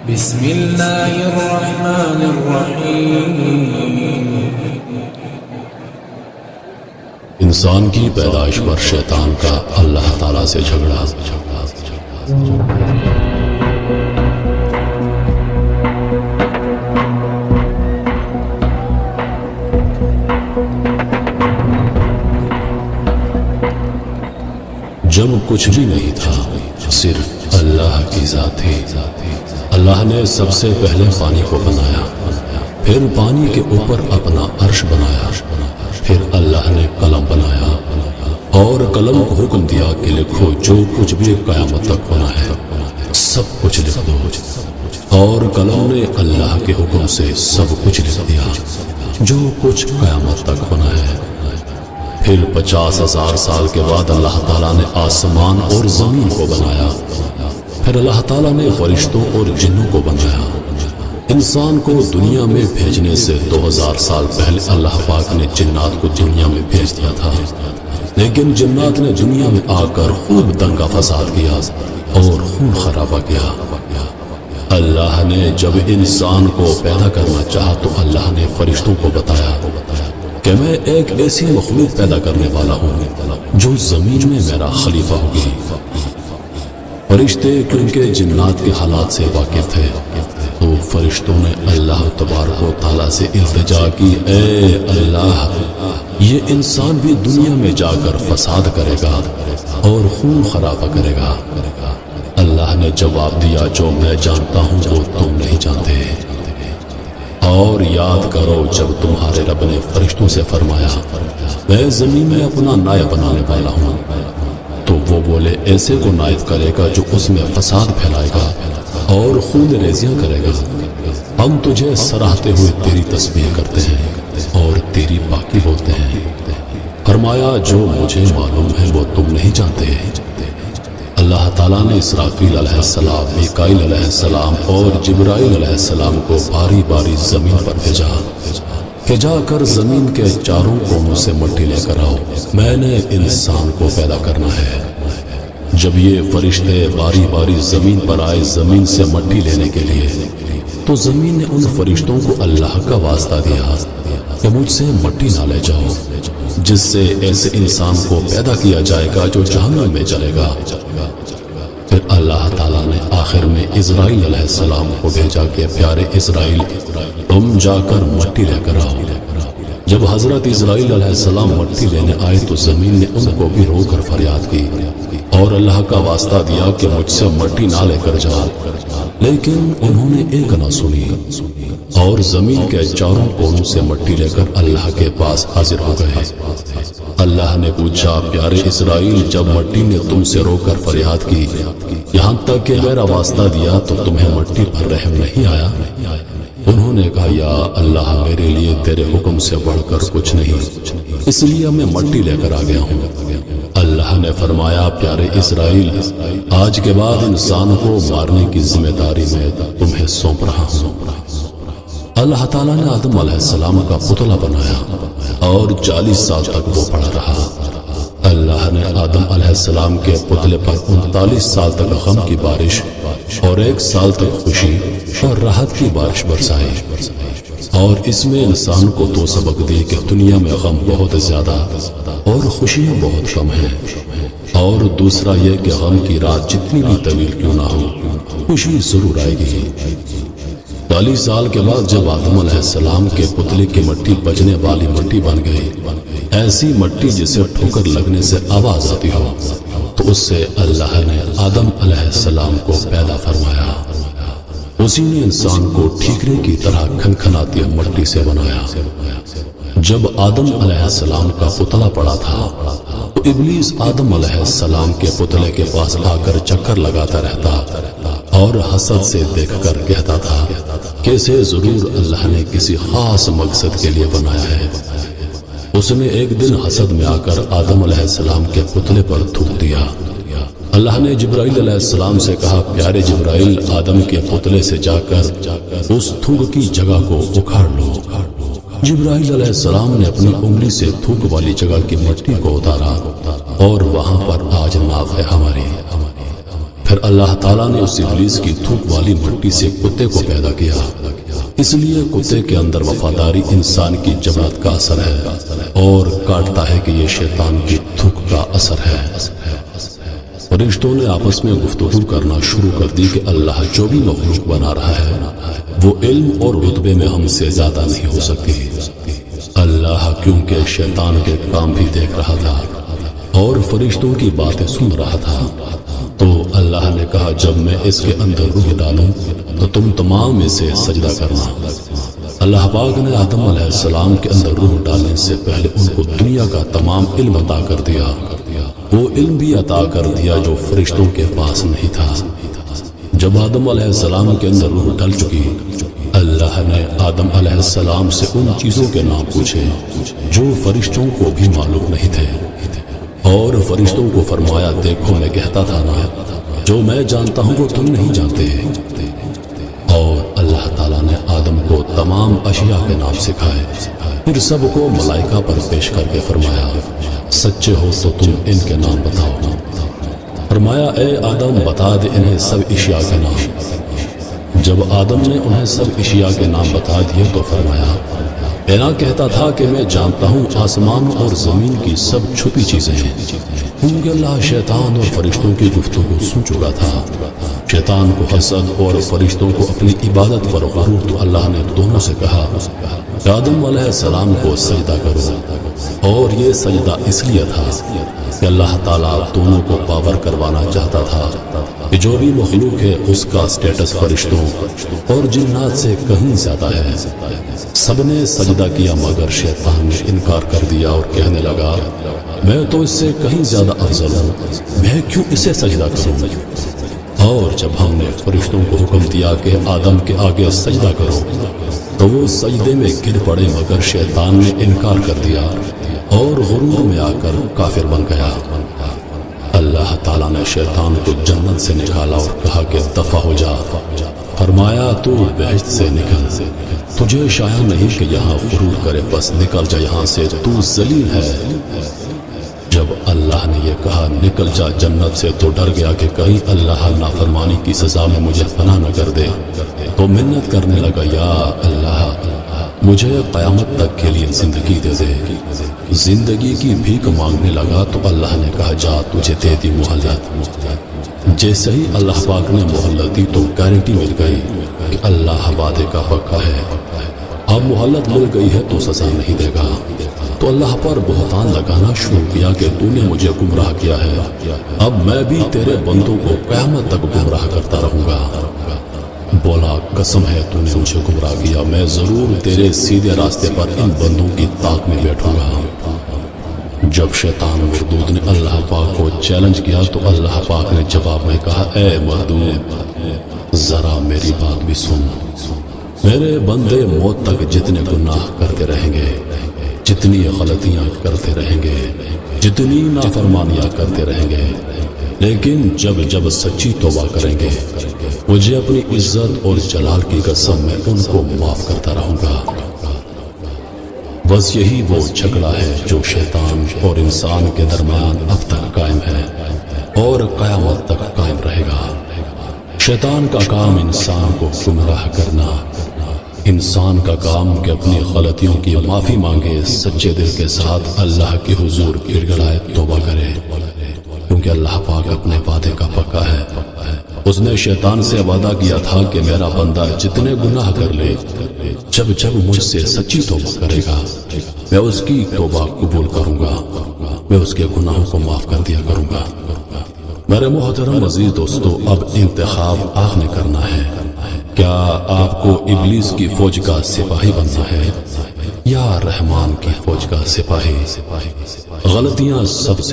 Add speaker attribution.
Speaker 1: بسم اللہ الرحمن الرحیم۔
Speaker 2: انسان کی پیدائش پر شیطان کا اللہ تعالیٰ سے جھگڑا۔ جب کچھ بھی نہیں تھا، صرف اللہ کی ذات تھی۔ اللہ نے سب سے پہلے پانی کو بنایا، پھر پانی کے اوپر اپنا عرش بنایا، پھر اللہ نے قلم بنایا اور قلم کو حکم دیا کہ لکھو جو کچھ بھی قیامت تک ہونا ہے سب کچھ لکھ دو، اور قلم نے اللہ کے حکم سے سب کچھ لکھ دیا جو کچھ قیامت تک ہونا ہے۔ پھر 50,000 سال کے بعد اللہ تعالیٰ نے آسمان اور زمین کو بنایا، پھر اللہ تعالیٰ نے فرشتوں اور جنوں کو بنایا۔ انسان کو دنیا میں بھیجنے سے 2000 سال پہلے اللہ پاک نے جنات کو دنیا میں بھیج دیا تھا، لیکن جنات نے دنیا میں آ کر خوب دنگا فساد کیا اور خون خرابہ کیا۔ اللہ نے جب انسان کو پیدا کرنا چاہا تو اللہ نے فرشتوں کو بتایا کہ میں ایک ایسی مخلوق پیدا کرنے والا ہوں جو زمین میں میرا خلیفہ ہوگی۔ فرشتے کیونکہ جنات کے حالات سے واقف تھے تو فرشتوں نے اللہ تبارک و تعالیٰ سے التجا کی، اے اللہ، یہ انسان بھی دنیا میں جا کر فساد کرے گا اور خون خرابہ کرے گا۔ اللہ نے جواب دیا، جو میں جانتا ہوں وہ تم نہیں جانتے۔ اور یاد کرو جب تمہارے رب نے فرشتوں سے فرمایا میں زمین میں اپنا نائب بنانے والا ہوں، تو وہ بولے ایسے کو نائب کرے گا جو اس میں فساد پھیلائے گا اور خون ریزیاں کرے گا۔ ہم تجھے سراہتے ہوئے تیری تسبیح کرتے ہیں اور تیری پاکی بولتے ہیں۔ فرمایا جو مجھے معلوم ہے وہ تم نہیں جانتے۔ اللہ تعالیٰ نے اسرافیل علیہ السلام، میکائیل علیہ السلام اور جبرائیل علیہ السلام کو باری باری زمین پر بھیجا کہ جا کر زمین کے چاروں کونوں سے مٹی لے کر آؤ، میں نے انسان کو پیدا کرنا ہے۔ جب یہ فرشتے باری باری زمین پر آئے زمین سے مٹی لینے کے لیے، تو زمین نے ان فرشتوں کو اللہ کا واسطہ دیا کہ مجھ سے مٹی نہ لے جاؤ، جس سے ایسے انسان کو پیدا کیا جائے گا جو جہنم میں جلے گا۔ پھر اللہ تعالیٰ نے آخر میں اسرائیل علیہ السلام کو بھیجا کہ پیارے اسرائیل، تم جا کر مٹی لے کر آؤ۔ جب حضرت اسرائیل علیہ السلام مٹی لینے آئے تو زمین نے ان کو بھی رو کر فریاد کی اور اللہ کا واسطہ دیا کہ مجھ سے مٹی نہ لے کر جاؤ، لیکن انہوں نے ایک نہ سنی اور زمین کے چاروں کونوں سے مٹی لے کر اللہ کے پاس حاضر ہو گئے۔ اللہ نے پوچھا، پیارے اسرائیل، جب مٹی نے تم سے رو کر فریاد کی یہاں تک کہ میرا واسطہ دیا تو تمہیں مٹی پر رحم نہیں آیا؟ انہوں نے کہا، یا اللہ، میرے لیے تیرے حکم سے بڑھ کر کچھ نہیں، اس لیے میں مٹی لے کر آ گیا ہوں۔ اللہ نے فرمایا، پیارے اسرائیل، آج کے بعد انسان کو مارنے کی ذمہ داری میں تمہیں سونپ رہا ہوں۔ اللہ تعالیٰ نے آدم علیہ السلام کا پتلا بنایا اور 40 سال تک وہ پڑا رہا۔ اللہ نے آدم علیہ السلام کے پتلے پر 39 سال تک غم کی بارش اور 1 سال تک خوشی اور راحت کی بارش برسائی، اور اس میں انسان کو تو سبق دی کہ دنیا میں غم بہت زیادہ اور خوشیاں بہت کم ہیں، اور دوسرا یہ کہ غم کی رات جتنی بھی طویل کیوں نہ ہو خوشی ضرور آئے گی۔ 40 سال کے بعد جب آدم علیہ السلام کے پتلے کی مٹی بجنے والی مٹی بن گئی، ایسی مٹی جسے ٹھوکر لگنے سے آواز آتی ہو، تو اس سے اللہ نے آدم علیہ السلام کو پیدا فرمایا۔ اسی نے انسان کو ٹھیکرے کی طرح کھنکھناتی مٹی سے بنایا۔ جب آدم علیہ السلام کا پتلا پڑا تھا تو ابلیس آدم علیہ السلام کے پتلے کے پاس آ کر چکر لگاتا رہتا اور حسد سے دیکھ کر کہتا تھا کہ اسے ضرور اللہ نے کسی خاص مقصد کے لیے بنایا ہے۔ اس نے ایک دن حسد میں آ کر آدم علیہ السلام کے پتلے پر تھوک دیا۔ اللہ نے جبرائیل علیہ السلام سے کہا، پیارے جبرائیل، آدم کے پتلے سے جا کر اس تھوک کی جگہ کو اکھاڑ لو۔ جبرائیل علیہ السلام نے اپنی انگلی سے تھوک والی جگہ کی مٹی کو اتارا اور وہاں پر آج ناف ہے ہماری۔ پھر اللہ تعالیٰ نے اس ابلیس کی تھوک والی مٹی سے کتے کو پیدا کیا، اس لیے کتے کے اندر وفاداری انسان کی جبلت کا اثر ہے اور کاٹتا ہے کہ یہ شیطان کی تھوک کا اثر ہے۔ فرشتوں نے آپس میں گفتگو کرنا شروع کر دی کہ اللہ جو بھی مخلوق بنا رہا ہے وہ علم اور رتبے میں ہم سے زیادہ نہیں ہو سکتی۔ اللہ کیونکہ شیطان کے کام بھی دیکھ رہا تھا اور فرشتوں کی باتیں سن رہا تھا، تو اللہ نے کہا جب میں اس کے اندر روح ڈالوں تو تم تمام اسے سجدہ کرنا۔ اللہ پاک نے آدم علیہ السلام کے اندر روح ڈالنے سے پہلے ان کو دنیا کا تمام علم عطا کر دیا، وہ علم بھی عطا کر دیا جو فرشتوں کے پاس نہیں تھا۔ جب آدم علیہ السلام کے اندر روح ڈل چکی، اللہ نے آدم علیہ السلام سے ان چیزوں کے نام پوچھے جو فرشتوں کو بھی معلوم نہیں تھے، اور فرشتوں کو فرمایا دیکھو میں کہتا تھا نا جو میں جانتا ہوں وہ تم نہیں جانتے۔ اور اللہ تعالیٰ نے آدم کو تمام اشیاء کے نام سکھائے، پھر سب کو ملائکہ پر پیش کر کے فرمایا سچے ہو تو تم ان کے نام بتاؤ۔ فرمایا اے آدم بتا دے انہیں سب اشیاء کے نام۔ جب آدم نے انہیں سب اشیاء کے نام بتا دیے تو فرمایا اینا کہتا تھا کہ میں جانتا ہوں آسمان اور زمین کی سب چھپی چیزیں ہیں، کیونکہ اللہ شیطان اور فرشتوں کی گفتگو سن چکا تھا۔ شیطان کو حسد اور فرشتوں کو اپنی عبادت پر غرور، تو اللہ نے دونوں سے کہا کہ آدم علیہ السلام کو سجدہ کرو، اور یہ سجدہ اس لیے تھا کہ اللہ تعالیٰ دونوں کو پاور کروانا چاہتا تھا کہ جو بھی مخلوق ہے اس کا سٹیٹس فرشتوں اور جنات سے کہیں زیادہ ہے۔ سب نے سجدہ کیا مگر شیطان نے انکار کر دیا اور کہنے لگا میں تو اس سے کہیں زیادہ افضل ہوں، میں کیوں اسے سجدہ کروں؟ اور جب ہم نے فرشتوں کو حکم دیا کہ آدم کے آگے سجدہ کرو تو وہ سجدے میں گر پڑے، مگر شیطان نے انکار کر دیا اور غرور میں آ کر کافر بن گیا۔ اللہ تعالیٰ نے شیطان کو جنت سے نکالا اور کہا کہ دفع ہو جا، فرمایا تو بہشت سے نکل، تجھے شایع نہیں کہ یہاں غرور کرے، بس نکل جا یہاں سے، تو ذلیل ہے۔ جب اللہ نے یہ کہا نکل جا جنت سے تو ڈر گیا کہ کہیں اللہ نافرمانی کی سزا میں مجھے فنا نہ کر دے، تو منت کرنے لگا یا اللہ مجھے قیامت تک کے لیے زندگی دے دے۔ زندگی کی بھیک مانگنے لگا تو اللہ نے کہا جا تجھے دے دی مہلت۔ جیسے ہی اللہ پاک نے مہلت دی تو گارنٹی مل گئی کہ اللہ وعدے کا پکا ہے، اب مہلت مل گئی ہے تو سزا نہیں دے گا۔ تو اللہ پر بہتان لگانا شروع کیا کہ تو نے مجھے گمراہ کیا ہے، اب میں بھی تیرے بندوں کو قیامت تک گمراہ کرتا رہوں گا۔ بولا قسم ہے تو نے مجھے گمراہ کیا، میں ضرور تیرے سیدھے راستے پر ان بندوں کی طاق میں بیٹھوں گا۔ جب شیطان مردود نے اللہ پاک کو چیلنج کیا تو اللہ پاک نے جواب میں کہا اے مردود ذرا میری بات بھی سن، میرے بندے موت تک جتنے گناہ کرتے رہیں گے، جتنی غلطیاں کرتے رہیں گے، جتنی نافرمانیاں کرتے رہیں گے، لیکن جب سچی توبہ کریں گے مجھے اپنی عزت اور جلال کی قسم میں ان کو معاف کرتا رہوں گا۔ بس یہی وہ جھگڑا ہے جو شیطان اور انسان کے درمیان اب تک قائم ہے اور قیامت تک قائم رہے گا۔ شیطان کا کام انسان کو گمراہ کرنا، انسان کا کام کہ اپنی غلطیوں کی معافی مانگے، سچے دل کے ساتھ اللہ کے حضور گڑ گڑائے توبہ کرے، کیونکہ اللہ پاک اپنے وعدے کا پکا ہے۔ اس نے شیطان سے وعدہ کیا تھا کہ میرا بندہ جتنے گناہ کر لے، جب مجھ سے سچی توبہ کرے گا میں اس کی توبہ قبول کروں گا، میں اس کے گناہوں کو معاف کر دیا کروں گا۔ میرے محترم عزیز دوستو، اب انتخاب آپ نے کرنا ہے، کیا آپ کو ابلیس کی فوج کا سپاہی بننا ہے یا رحمان کی فوج کا سپاہی؟ غلطیاں سب سے